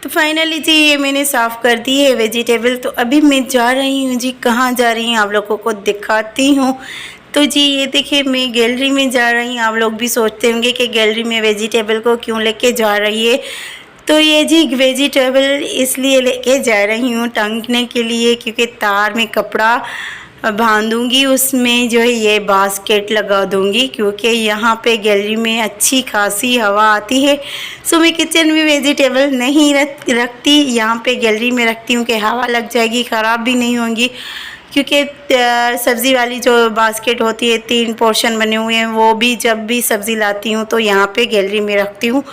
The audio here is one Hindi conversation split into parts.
तो फाइनली जी ये मैंने साफ़ कर दी है वेजिटेबल। तो अभी मैं जा रही हूँ जी, कहाँ जा रही हूँ आप लोगों को दिखाती हूँ। तो जी ये देखिए मैं गैलरी में जा रही हूँ। आप लोग भी सोचते होंगे कि गैलरी में वेजिटेबल को क्यों लेके जा रही है। तो ये जी वेजिटेबल इसलिए लेके जा रही हूँ टांगने के लिए, क्योंकि तार में कपड़ा बांधूंगी, उसमें जो है ये बास्केट लगा दूंगी, क्योंकि यहाँ पे गैलरी में अच्छी खासी हवा आती है। सो मैं किचन में वेजिटेबल नहीं रखती, यहाँ पे गैलरी में रखती हूँ कि हवा लग जाएगी, ख़राब भी नहीं होंगी। क्योंकि सब्ज़ी वाली जो बास्केट होती है 3 पोर्शन बने हुए हैं, वो भी जब भी सब्ज़ी लाती हूँ तो यहाँ पे गैलरी में रखती हूँ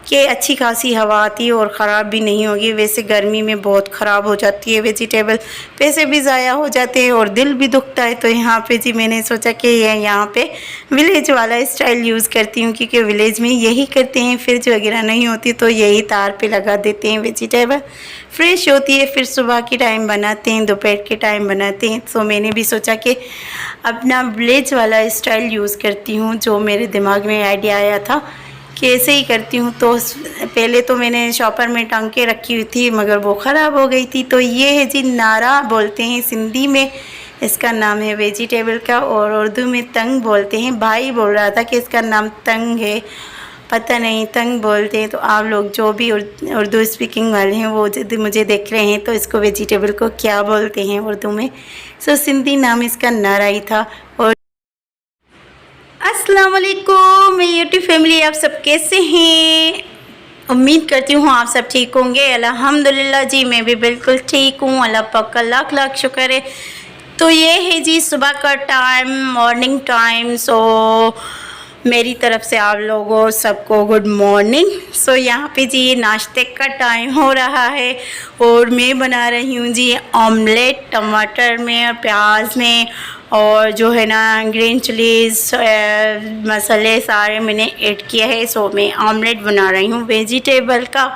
कि अच्छी खासी हवा आती है और ख़राब भी नहीं होगी। वैसे गर्मी में बहुत ख़राब हो जाती है वेजिटेबल, पैसे भी ज़ाया हो जाते हैं और दिल भी दुखता है। तो यहाँ पे जी मैंने सोचा कि यहाँ पे विलेज वाला स्टाइल यूज़ करती हूँ, क्योंकि विलेज में यही करते हैं। फ्रिज वगैरह नहीं होती तो यही तार पे लगा देते हैं वेजिटेबल, फ्रेश होती है। फिर सुबह के टाइम बनाते हैं, दोपहर के टाइम बनाते हैं। तो मैंने भी सोचा कि अपना विलेज वाला स्टाइल यूज़ करती हूँ, जो मेरे दिमाग में आइडिया आया था कि ऐसे ही करती हूँ। तो पहले तो मैंने शॉपर में टांग के रखी हुई थी, मगर वो ख़राब हो गई थी। तो ये है जी नारा बोलते हैं सिंधी में, इसका नाम है वेजिटेबल का, और उर्दू में तंग बोलते हैं। भाई बोल रहा था कि इसका नाम तंग है, पता नहीं तंग बोलते हैं। तो आप लोग जो भी उर्दू स्पीकिंग वाले हैं वो यदि मुझे देख रहे हैं तो इसको वेजिटेबल को क्या बोलते हैं उर्दू में। सो सिंधी नाम इसका नारा ही था। और अस्सलाम वालेकुम मेरी यूट्यूब फैमिली, आप सब कैसे हैं? उम्मीद करती हूँ आप सब ठीक होंगे। अल्हम्दुलिल्लाह जी मैं भी बिल्कुल ठीक हूँ, अल्लाह पाक का लाख लाख शुक्र है। तो ये है जी सुबह का टाइम, मॉर्निंग टाइम। सो मेरी तरफ से आप लोगों सबको गुड मॉर्निंग। सो यहाँ पे जी नाश्ते का टाइम हो रहा है और मैं बना रही हूँ जी ऑमलेट, टमाटर में और प्याज में, और जो है ना ग्रीन चिलीज़ मसाले सारे मैंने ऐड किया है। सो मैं ऑमलेट बना रही हूँ वेजिटेबल का,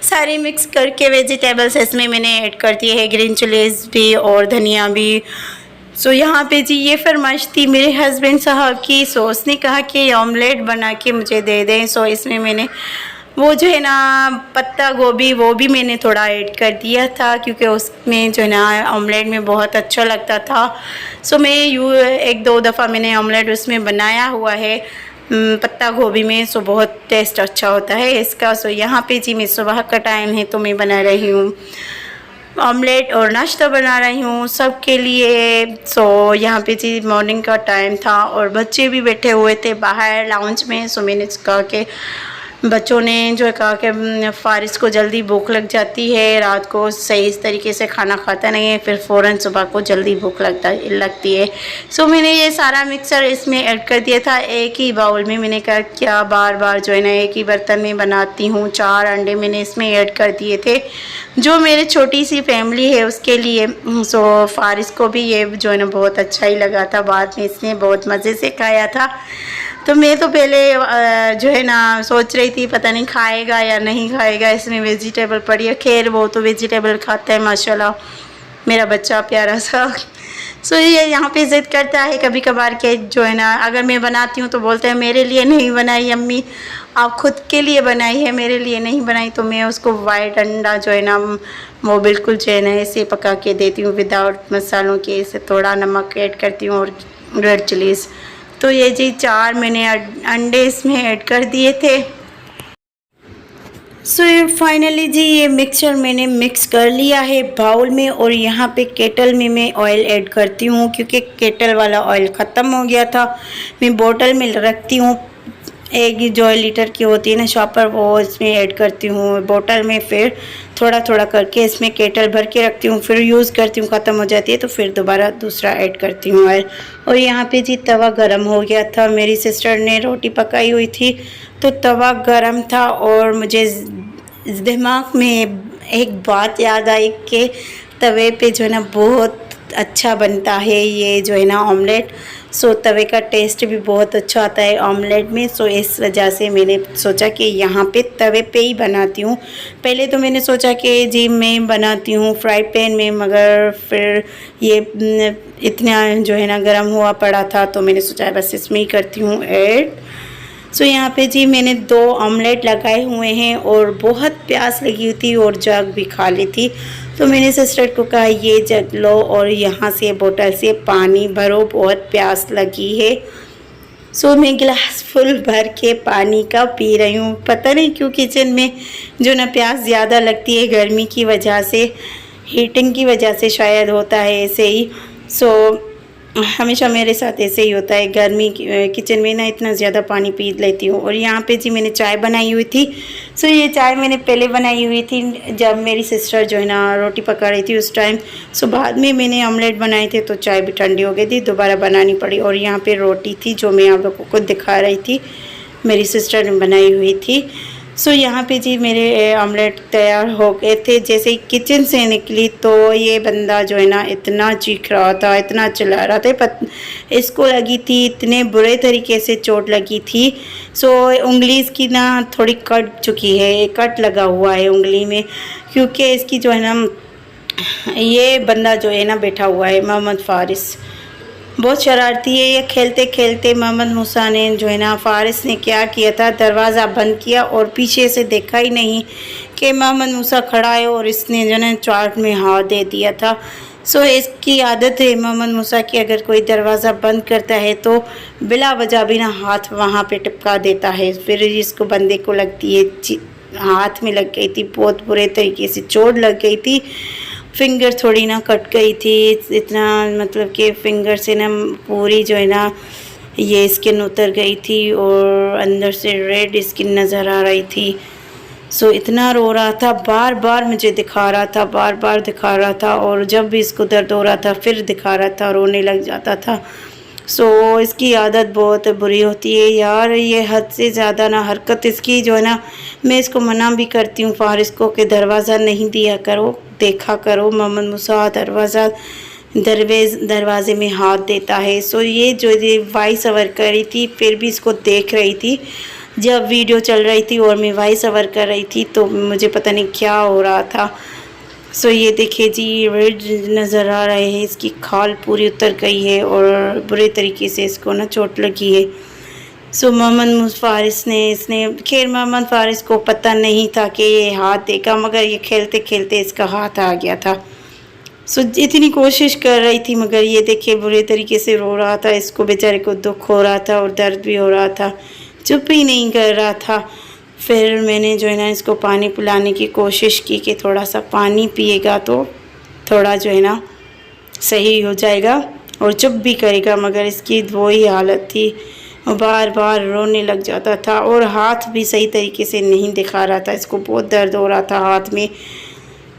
सारे मिक्स करके वेजिटेबल्स इसमें मैंने ऐड कर दिए है, ग्रीन चिलीज़ भी और धनिया भी। सो यहाँ पे जी ये फरमाइश थी मेरे हस्बैंड साहब की। सो उसने कहा कि ऑमलेट बना के मुझे दे दें। सो इसमें मैंने वो जो है ना पत्ता गोभी वो भी मैंने थोड़ा ऐड कर दिया था, क्योंकि उसमें जो है ना ऑमलेट में बहुत अच्छा लगता था। सो मैं एक दो दफ़ा मैंने ऑमलेट उसमें बनाया हुआ है पत्ता गोभी में। सो बहुत टेस्ट अच्छा होता है इसका। सो यहाँ पे जी मैं सुबह का टाइम है तो मैं बना रही हूँ ऑमलेट और नाश्ता बना रही हूँ सबके लिए। सो यहाँ पे जी मॉर्निंग का टाइम था और बच्चे भी बैठे हुए थे बाहर लाउंज में। सो मैंने कहा कि बच्चों ने जो कहा कि फ़ारिस को जल्दी भूख लग जाती है, रात को सही तरीके से खाना खाता नहीं है, फिर फ़ौरन सुबह को जल्दी भूख लगती है। सो मैंने ये सारा मिक्सर इसमें ऐड कर दिया था एक ही बाउल में। मैंने कहा क्या बार बार जो है ना एक ही बर्तन में बनाती हूँ। 4 अंडे मैंने इसमें ऐड कर दिए थे, जो मेरे छोटी सी फैमिली है उसके लिए। सो फ़ारिस को भी ये जो है ना बहुत अच्छा ही लगा था, बाद में इसने बहुत मज़े से खाया था। तो मैं तो पहले जो है ना सोच रही थी पता नहीं खाएगा या नहीं खाएगा, इसमें वेजिटेबल पड़ी है। खैर वो तो वेजिटेबल खाता है माशाल्लाह, मेरा बच्चा प्यारा सा। सो ये यहाँ पे ज़िद करता है कभी कभार के जो है ना, अगर मैं बनाती हूँ तो बोलते हैं मेरे लिए नहीं बनाई अम्मी, आप खुद के लिए बनाई है, मेरे लिए नहीं बनाई। तो मैं उसको वाइट अंडा जो है ना वो बिल्कुल जो है ना ऐसे पका के देती हूँ विदाउट मसालों के। इसे थोड़ा नमक ऐड करती हूँ और रेड चिलीज़। तो ये जी 4 मैंने अंडे इसमें ऐड कर दिए थे। सो फाइनली जी ये मिक्सचर मैंने मिक्स कर लिया है बाउल में, और यहाँ पे केटल में मैं ऑयल ऐड करती हूँ, क्योंकि केटल वाला ऑयल ख़त्म हो गया था। मैं बोतल में रखती हूँ, एक जो लीटर की होती है ना शॉपर, वो इसमें ऐड करती हूँ बोतल में। फिर थोड़ा थोड़ा करके इसमें केटल भर के रखती हूँ, फिर यूज़ करती हूँ, ख़त्म हो जाती है तो फिर दोबारा दूसरा ऐड करती हूँ ऑयल। और यहाँ पे जी तवा गरम हो गया था, मेरी सिस्टर ने रोटी पकाई हुई थी तो तवा गरम था, और मुझे दिमाग में एक बात याद आई कि तवे पे जो है ना बहुत अच्छा बनता है ये जो है ना ऑमलेट। सो तवे का टेस्ट भी बहुत अच्छा आता है ऑमलेट में। सो इस वजह से मैंने सोचा कि यहाँ पे तवे पे ही बनाती हूँ। पहले तो मैंने सोचा कि जी मैं बनाती हूँ फ्राई पैन में, मगर फिर ये इतना जो है ना गर्म हुआ पड़ा था तो मैंने सोचा बस इसमें ही करती हूँ ऐड। सो यहाँ पे जी मैंने 2 ऑमलेट लगाए हुए हैं और बहुत प्यास लगी हुई थी और जग भी खाली थी। तो मैंने सिस्टर को कहा ये जग लो और यहाँ से बोतल से पानी भरो, बहुत प्यास लगी है। सो मैं गिलास फुल भर के पानी का पी रही हूँ। पता नहीं क्यों किचन में जो ना प्यास ज़्यादा लगती है, गर्मी की वजह से, हीटिंग की वजह से शायद होता है ऐसे ही। सो हमेशा मेरे साथ ऐसे ही होता है, गर्मी किचन में ना इतना ज़्यादा पानी पी लेती हूँ। और यहाँ पे जी मैंने चाय बनाई हुई थी। सो ये चाय मैंने पहले बनाई हुई थी जब मेरी सिस्टर जो है ना रोटी पका रही थी उस टाइम। सो बाद में मैंने ऑमलेट बनाए थे तो चाय भी ठंडी हो गई थी, दोबारा बनानी पड़ी। और यहाँ पे रोटी थी जो मैं आप लोगों को दिखा रही थी, मेरी सिस्टर ने बनाई हुई थी। सो यहाँ पे जी मेरे ऑमलेट तैयार हो गए थे। जैसे ही किचन से निकली तो ये बंदा जो है ना इतना चीख रहा था, इतना चिल्ला रहा था, इसको लगी थी इतने बुरे तरीके से चोट लगी थी। सो उंगली इसकी ना थोड़ी कट चुकी है, कट लगा हुआ है उंगली में, क्योंकि इसकी जो है ना ये बंदा जो है ना बैठा हुआ है मोहम्मद फ़ारिस, बहुत शरारती है ये। खेलते खेलते मोहम्मद मूसा ने जो है ना फ़ारिस ने क्या किया था, दरवाज़ा बंद किया और पीछे से देखा ही नहीं कि मोहम्मद मूसा खड़ा है और इसने जो है चाट में हाथ दे दिया था। सो इसकी आदत है मोहम्मद मूसा की, अगर कोई दरवाज़ा बंद करता है तो बिला वजह भी ना हाथ वहाँ पे टिपका देता है। फिर इसको बंदे को लगती है, हाथ में लग गई थी, बहुत बुरे तरीके से चोट लग गई थी। फिंगर थोड़ी ना कट गई थी, इतना मतलब कि फिंगर से ना पूरी जो है ना ये स्किन उतर गई थी और अंदर से रेड स्किन नज़र आ रही थी। सो इतना रो रहा था, बार बार मुझे दिखा रहा था, बार बार दिखा रहा था, और जब भी इसको दर्द हो रहा था फिर दिखा रहा था, रोने लग जाता था। सो इसकी आदत बहुत बुरी होती है यार, ये हद से ज़्यादा ना हरकत इसकी जो है ना, मैं इसको मना भी करती हूँ फ़ारिस को कि दरवाज़ा नहीं दिया करो, देखा करो मोहम्मद मूसा दरवाज़े में हाथ देता है। सो ये जो वॉइस ओवर कर रही थी फिर भी इसको देख रही थी, जब वीडियो चल रही थी और मैं वॉइस ओवर कर रही थी तो मुझे पता नहीं क्या हो रहा था। सो ये देखिए जी रेड नज़र आ रहे हैं, इसकी खाल पूरी उतर गई है और बुरे तरीके से इसको ना चोट लगी है। सो मोहम्मद फ़ारिस ने खैर मोहम्मद फ़ारिस को पता नहीं था कि ये हाथ देगा, मगर ये खेलते खेलते इसका हाथ आ गया था। सो इतनी कोशिश कर रही थी मगर ये देखिए बुरे तरीके से रो रहा था, इसको बेचारे को दुख हो रहा था और दर्द भी हो रहा था, चुप ही नहीं कर रहा था। फिर मैंने जो है ना इसको पानी पिलाने की कोशिश की कि थोड़ा सा पानी पिएगा तो थोड़ा जो है ना सही हो जाएगा और चुप भी करेगा, मगर इसकी वही हालत थी, बार बार रोने लग जाता था और हाथ भी सही तरीके से नहीं दिखा रहा था, इसको बहुत दर्द हो रहा था हाथ में।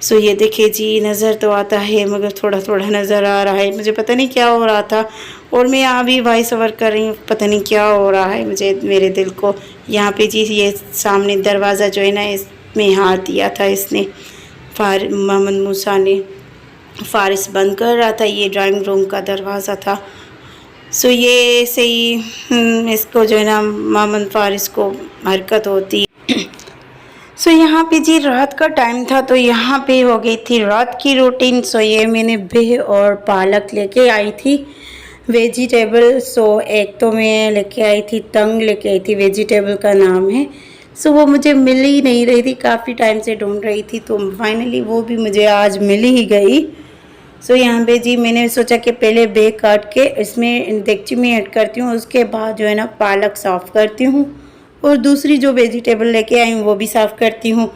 सो ये देखिए जी नज़र तो आता है मगर थोड़ा थोड़ा नज़र आ रहा है, मुझे पता नहीं क्या हो रहा था और मैं यहाँ भी वॉइस ओवर कर रही हूँ, पता नहीं क्या हो रहा है मुझे, मेरे दिल को। यहाँ पे जी ये सामने दरवाज़ा जो है ना इसमें हाथ दिया था इसने, मोहम्मद मूसा ने, फ़ारिस बंद कर रहा था, ये ड्राइंग रूम का दरवाज़ा था। सो ये ऐसे ही इसको जो है ना मोहम्मद फ़ारिस को हरकत होती है। सो यहाँ पे जी रात का टाइम था तो यहाँ पे हो गई थी रात की रूटीन। सो ये मैंने बिह और पालक लेके आई थी वेजिटेबल। सो एक तो मैं लेके आई थी तंग, लेके आई थी, वेजिटेबल का नाम है। सो वो मुझे मिल ही नहीं रही थी, काफ़ी टाइम से ढूंढ रही थी तो फाइनली वो भी मुझे आज मिल ही गई। सो यहाँ पे जी मैंने सोचा कि पहले बेग काट के इसमें देगची में ऐड करती हूँ, उसके बाद जो है ना पालक साफ़ करती हूँ और दूसरी जो वेजिटेबल लेके आई हूँ वो भी साफ़ करती हूँ।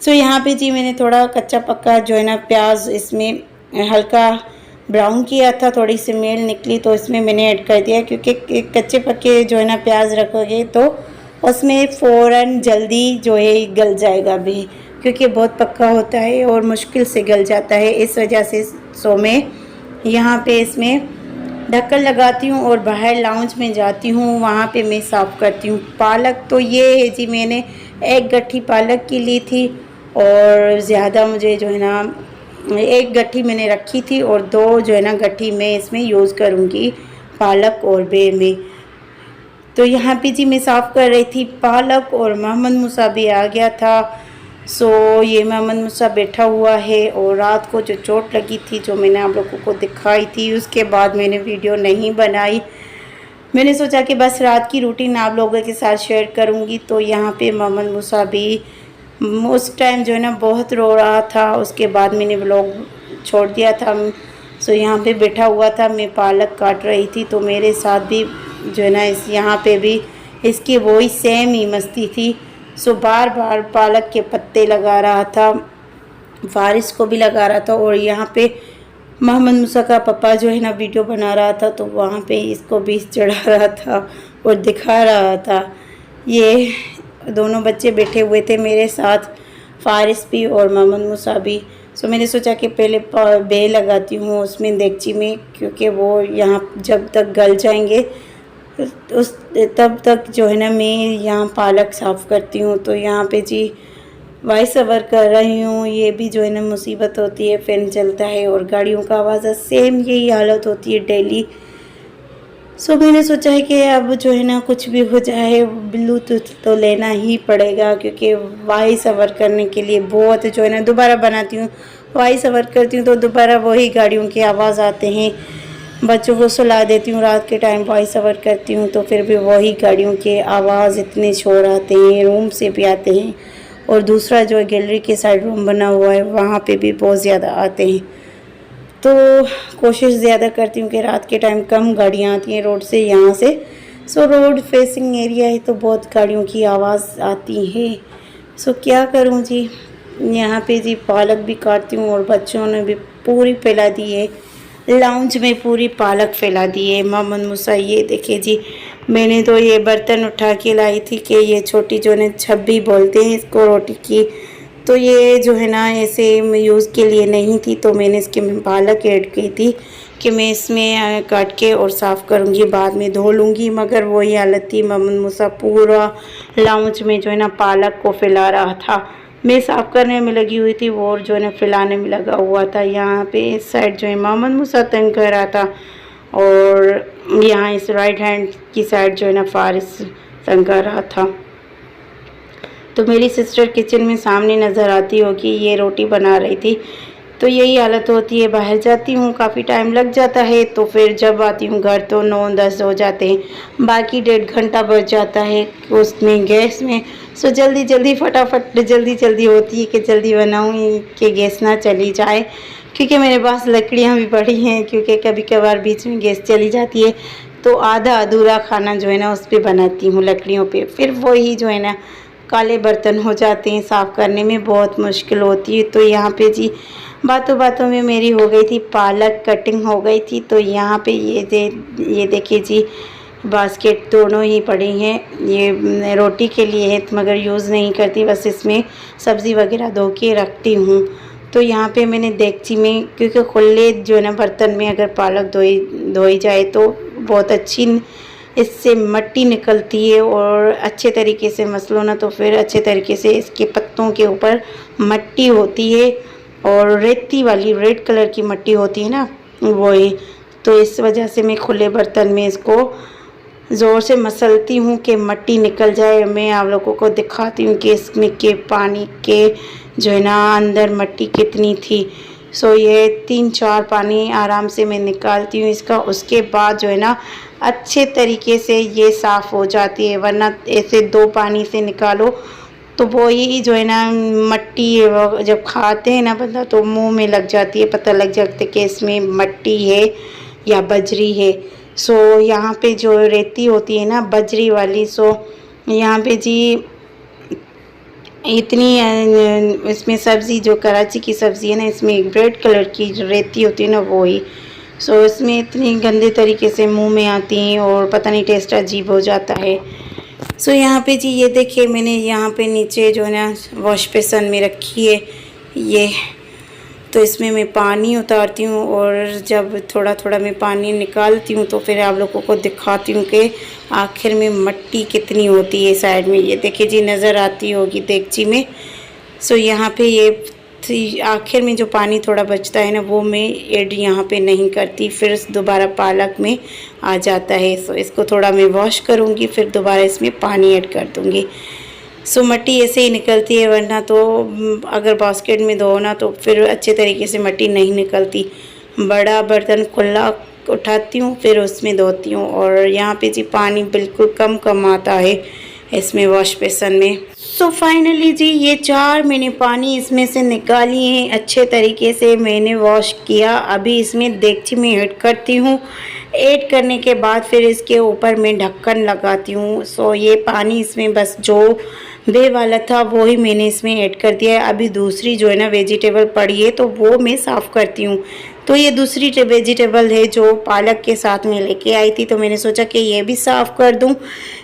सो यहाँ पे जी मैंने थोड़ा कच्चा पक्का जो है ना प्याज इसमें हल्का ब्राउन किया था, थोड़ी सी मेल निकली तो इसमें मैंने ऐड कर दिया, क्योंकि कच्चे पक्के जो है ना प्याज रखोगे तो उसमें फ़ौरन जल्दी जो है गल जाएगा भी, क्योंकि बहुत पक्का होता है और मुश्किल से गल जाता है, इस वजह से। सो मैं यहाँ पे इसमें ढक्कन लगाती हूँ और बाहर लाउंज में जाती हूँ, वहाँ पे मैं साफ़ करती हूँ। पालक तो ये है जी, मैंने एक गट्ठी पालक की ली थी और ज़्यादा मुझे जो है ना एक गट्ठी मैंने रखी थी और 2 जो है ना गट्ठी मैं इसमें यूज़ करूँगी पालक और बे में। तो यहाँ पे जी मैं साफ़ कर रही थी पालक और मोहम्मद मूसा भी आ गया था। सो ये मोहम्मद मूसा बैठा हुआ है और रात को जो चोट लगी थी जो मैंने आप लोगों को दिखाई थी उसके बाद मैंने वीडियो नहीं बनाई। मैंने सोचा कि बस रात की रूटीन आप लोगों के साथ शेयर करूंगी। तो यहाँ पे मोहम्मद मूसा भी उस टाइम जो है ना बहुत रो रहा था। उसके बाद मैंने व्लॉग छोड़ दिया था। सो यहाँ पे बैठा हुआ था, मैं पालक काट रही थी, तो मेरे साथ भी जो है ना यहाँ पे भी इसकी वही सेम ही मस्ती थी। सो बार बार पालक के पत्ते लगा रहा था, फारिस को भी लगा रहा था, और यहाँ पे मोहम्मद मूसा का पापा जो है ना वीडियो बना रहा था, तो वहाँ पे इसको भी चढ़ा रहा था और दिखा रहा था। ये दोनों बच्चे बैठे हुए थे मेरे साथ, फारिस भी और मोहम्मद मूसा भी। सो मैंने सोचा कि पहले बे लगाती हूँ उसमें देगची में, क्योंकि वो यहाँ जब तक गल जाएंगे उस तब तक जो है ना मैं यहाँ पालक साफ़ करती हूँ। तो यहाँ पे जी वॉइस ओवर कर रही हूँ। ये भी जो है ना मुसीबत होती है, फ़ैन चलता है और गाड़ियों का आवाज़, सेम यही हालत होती है डेली। सो मैंने सोचा है कि अब जो है ना कुछ भी हो जाए ब्लूटूथ तो लेना ही पड़ेगा, क्योंकि वॉइस ओवर करने के लिए बहुत जो है ना दोबारा बनाती हूँ, वॉइस ओवर करती हूँ तो दोबारा वही गाड़ियों की आवाज़ आते हैं। बच्चों को सुला देती हूँ रात के टाइम, वॉइस ओवर करती हूँ तो फिर भी वही गाड़ियों के आवाज़, इतने शोर आते हैं, रूम से भी आते हैं, और दूसरा जो गैलरी के साइड रूम बना हुआ है वहाँ पे भी बहुत ज़्यादा आते हैं। तो कोशिश ज़्यादा करती हूँ कि रात के टाइम कम गाड़ियाँ आती हैं रोड से, यहाँ से। सो रोड फेसिंग एरिया है तो बहुत गाड़ियों की आवाज़ आती है। सो क्या करूँ जी, यहाँ पे जी पालक भी काटती हूँ, और बच्चों ने भी पूरी फैला दी है लाउंज में, पूरी पालक फैला दी है। मोहम्मद मूसा ये देखिए जी, मैंने तो ये बर्तन उठा के लाई थी कि ये छोटी जो है छब्बी बोलते हैं इसको रोटी की, तो ये जो है ना ऐसे यूज़ के लिए नहीं थी, तो मैंने इसके में पालक ऐड की थी कि मैं इसमें काट के और साफ़ करूँगी, बाद में धो लूँगी। मगर वही हालत थी, मोहम्मद मूसा पूरा लाउंज में जो है ना पालक को फैला रहा था। मैं साफ़ करने में लगी हुई थी, वो और जो है ना फैलाने में लगा हुआ था। यहाँ पे इस साइड जो है मोहम्मद मूसा तंग कर रहा था, और यहाँ इस राइट हैंड की साइड जो है ना फारिस तंग कर रहा था। तो मेरी सिस्टर किचन में सामने नज़र आती होगी, ये रोटी बना रही थी। तो यही हालत होती है, बाहर जाती हूँ काफ़ी टाइम लग जाता है, तो फिर जब आती हूँ घर तो 9-10 हो जाते हैं, बाकी 1.5 घंटा बच जाता है उसमें गैस में। सो जल्दी जल्दी फटाफट जल्दी होती है कि जल्दी बनाऊँ कि गैस ना चली जाए, क्योंकि मेरे पास लकड़ियाँ भी पड़ी हैं, क्योंकि कभी कभार बीच में गैस चली जाती है तो आधा अधूरा खाना जो है ना उस पर बनाती हूँ लकड़ियों पे, फिर वही जो है ना काले बर्तन हो जाते हैं, साफ़ करने में बहुत मुश्किल होती है। तो यहाँ पे जी बातों बातों में मेरी हो गई थी पालक कटिंग हो गई थी। तो यहाँ पे ये देखिए जी बास्केट दोनों ही पड़ी हैं, ये रोटी के लिए है मगर यूज़ नहीं करती, बस इसमें सब्ज़ी वगैरह धो के रखती हूँ। तो यहाँ पे मैंने देगची में, क्योंकि खुले जो है ना बर्तन में अगर पालक धोई जाए तो बहुत अच्छी इससे मिट्टी निकलती है, और अच्छे तरीके से मसलो ना तो फिर अच्छे तरीके से इसके पत्तों के ऊपर मिट्टी होती है, और रेती वाली रेड कलर की मिट्टी होती है ना वही। तो इस वजह से मैं खुले बर्तन में इसको ज़ोर से मसलती हूँ कि मिट्टी निकल जाए। मैं आप लोगों को दिखाती हूँ कि इसमें के पानी के जो है ना अंदर मिट्टी कितनी थी। सो ये 3-4 पानी आराम से मैं निकालती हूँ इसका, उसके बाद जो है ना अच्छे तरीके से ये साफ़ हो जाती है, वरना ऐसे 2 पानी से निकालो तो वो ही जो है ना मिट्टी जब खाते हैं ना बंदा तो मुंह में लग जाती है, पता लग जाता है कि इसमें मिट्टी है या बजरी है। सो यहाँ पे जो रेती होती है ना बजरी वाली, सो यहाँ पे जी इतनी इसमें सब्ज़ी जो कराची की सब्ज़ी है ना, इसमें एक रेड कलर की जो रेती होती है ना वो ही। सो इसमें इतनी गंदे तरीके से मुंह में आती हैं और पता नहीं टेस्ट अजीब हो जाता है। सो यहाँ पे जी ये देखिए मैंने यहाँ पे नीचे जो है ना वॉश बेसन में रखी है ये, तो इसमें मैं पानी उतारती हूँ, और जब थोड़ा थोड़ा मैं पानी निकालती हूँ तो फिर आप लोगों को दिखाती हूँ कि आखिर में मिट्टी कितनी होती है साइड में। ये देखिए जी नज़र आती होगी देगची में। सो यहाँ पे ये आखिर में जो पानी थोड़ा बचता है ना वो मैं ऐड यहाँ पे नहीं करती, फिर दोबारा पालक में आ जाता है। सो इसको थोड़ा मैं वॉश करूँगी, फिर दोबारा इसमें पानी ऐड कर दूँगी। सो मिट्टी ऐसे ही निकलती है, वरना तो अगर बास्केट में धो ना तो फिर अच्छे तरीके से मिट्टी नहीं निकलती। बड़ा बर्तन खुला उठाती हूँ फिर उसमें धोती हूँ। और यहाँ पे जी पानी बिल्कुल कम आता है इसमें वॉश बेसन में। सो फाइनली जी ये 4 मैंने पानी इसमें से निकाली हैं, अच्छे तरीके से मैंने वॉश किया। अभी इसमें देगची में ऐड करती हूँ। ऐड करने के बाद फिर इसके ऊपर मैं ढक्कन लगाती हूँ। सो ये पानी इसमें बस जो बे वाला था वो ही मैंने इसमें ऐड कर दिया है। अभी दूसरी जो है ना वेजिटेबल पड़ी है तो वो मैं साफ़ करती हूँ। तो ये दूसरी वेजिटेबल है जो पालक के साथ में लेके आई थी, तो मैंने सोचा कि ये भी साफ़ कर दूँ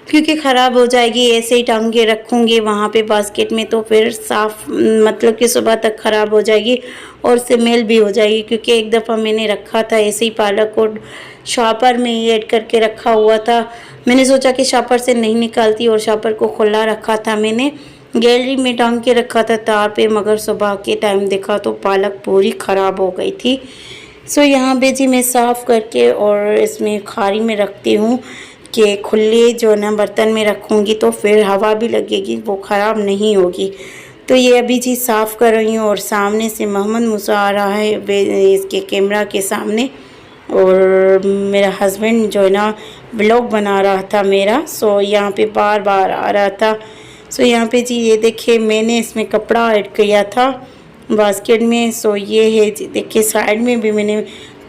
क्योंकि ख़राब हो जाएगी। ऐसे ही टांग के रखूँगी वहाँ पे बास्केट में तो फिर साफ़ मतलब कि सुबह तक ख़राब हो जाएगी और स्मेल भी हो जाएगी। क्योंकि एक दफ़ा मैंने रखा था ऐसे ही पालक को शॉपर में ही ऐड करके रखा हुआ था। मैंने सोचा कि शॉपर से नहीं निकालती और शॉपर को खुला रखा था, मैंने गैलरी में टांग के रखा था तार पे, मगर सुबह के टाइम देखा तो पालक पूरी ख़राब हो गई थी। सो यहाँ पे जी मैं साफ़ करके और इसमें खारी में रखती हूँ कि खुले जो ना बर्तन में रखूँगी तो फिर हवा भी लगेगी, वो ख़राब नहीं होगी। तो ये अभी जी साफ़ कर रही हूँ और सामने से मोहम्मद मूसा आ रहा है इसके कैमरा के सामने, और मेरा हस्बैंड जो है ना व्लॉग बना रहा था मेरा। सो यहाँ पे बार बार आ रहा था। सो यहाँ पे जी ये देखिए मैंने इसमें कपड़ा ऐड किया था बास्केट में। सो ये है जी देखिए साइड में भी मैंने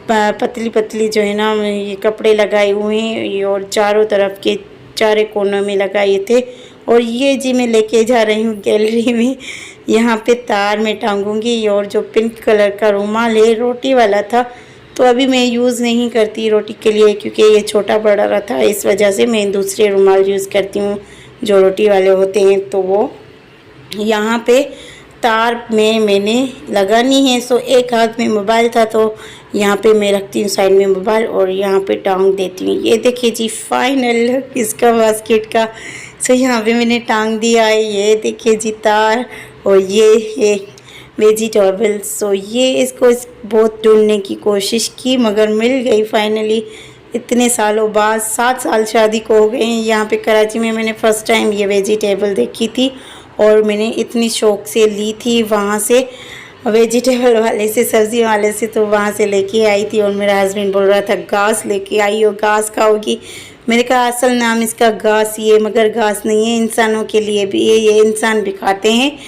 पतली पतली जो है ना ये कपड़े लगाए हुए हैं, ये और चारों तरफ के चारे कोनों में लगाए थे। और ये जी मैं लेके जा रही हूँ गैलरी में, यहाँ पे तार में टांगूंगी। और जो पिंक कलर का रुमाल है रोटी वाला था तो अभी मैं यूज़ नहीं करती रोटी के लिए क्योंकि ये छोटा बड़ा रहा था, इस वजह से मैं दूसरे रुमाल यूज़ करती हूँ जो रोटी वाले होते हैं। तो वो यहाँ पे तार में मैंने लगानी है। सो एक हाथ में मोबाइल था तो यहाँ पे मैं रखती हूँ साइड में मोबाइल और यहाँ पे टांग देती हूँ। ये देखिए जी फाइनल इसका बास्केट का। सो यहाँ पे मैंने टांग दिया है। ये देखिए जी तार और ये है वेजिटेबल्स। सो ये इसको बहुत ढूंढने की कोशिश की मगर मिल गई फाइनली इतने सालों बाद। 7 साल शादी को हो गए हैं। यहाँ पे कराची में मैंने फ़र्स्ट टाइम ये वेजिटेबल देखी थी और मैंने इतनी शौक़ से ली थी वहाँ से वेजिटेबल वाले से, सब्ज़ी वाले से, तो वहाँ से लेके आई थी। और मेरा हस्बैंड बोल रहा था घास लेके आई हो, घास खाओगी। मैंने कहा असल नाम इसका घास ही है मगर घास नहीं है, इंसानों के लिए भी है, ये इंसान भी खाते हैं।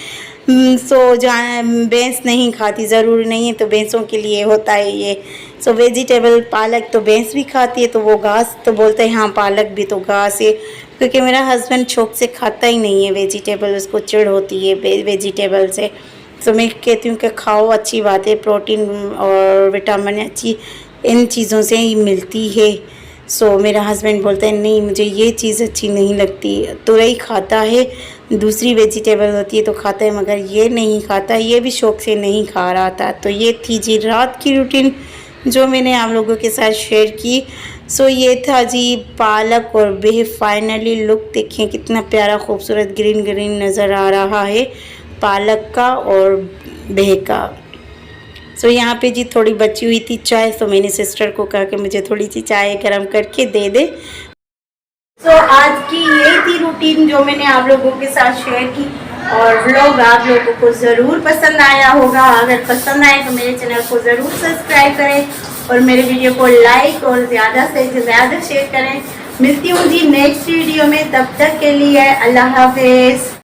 सो जहाँ भैंस नहीं खाती, ज़रूरी नहीं है तो भैंसों के लिए होता है ये। सो वेजिटेबल पालक तो भैंस भी खाती है तो वो घास, तो बोलते हैं हाँ पालक भी तो घास है। क्योंकि मेरा हस्बैंड शौक से खाता ही नहीं है वेजिटेबल, उसको चिढ़ होती है वेजिटेबल से। तो मैं कहती हूँ कि खाओ, अच्छी बात है, प्रोटीन और विटामिन अच्छी इन चीज़ों से ही मिलती है। सो मेरा हस्बैंड बोलता है नहीं मुझे ये चीज़ अच्छी नहीं लगती। तुरई खाता है, दूसरी वेजिटेबल होती है तो खाता है मगर ये नहीं खाता, ये भी शौक़ से नहीं खा रहा था। तो ये थी जी रात की रूटीन जो मैंने आप लोगों के साथ शेयर की। सो ये था जी पालक और बेह। फाइनली लुक देखें कितना प्यारा खूबसूरत ग्रीन ग्रीन नज़र आ रहा है पालक का और बेह का। सो यहाँ पे जी थोड़ी बची हुई थी चाय, तो मैंने सिस्टर को कहा कि मुझे थोड़ी सी चाय गर्म करके दे दे। सो आज की ये थी रूटीन जो मैंने आप लोगों के साथ शेयर की और व्लॉग आप लोगों को ज़रूर पसंद आया होगा। अगर पसंद आए तो मेरे चैनल को ज़रूर सब्सक्राइब करें और मेरे वीडियो को लाइक और ज़्यादा से ज़्यादा शेयर करें। मिलती हूँ जी नेक्स्ट वीडियो में, तब तक के लिए अल्लाह हाफिज़।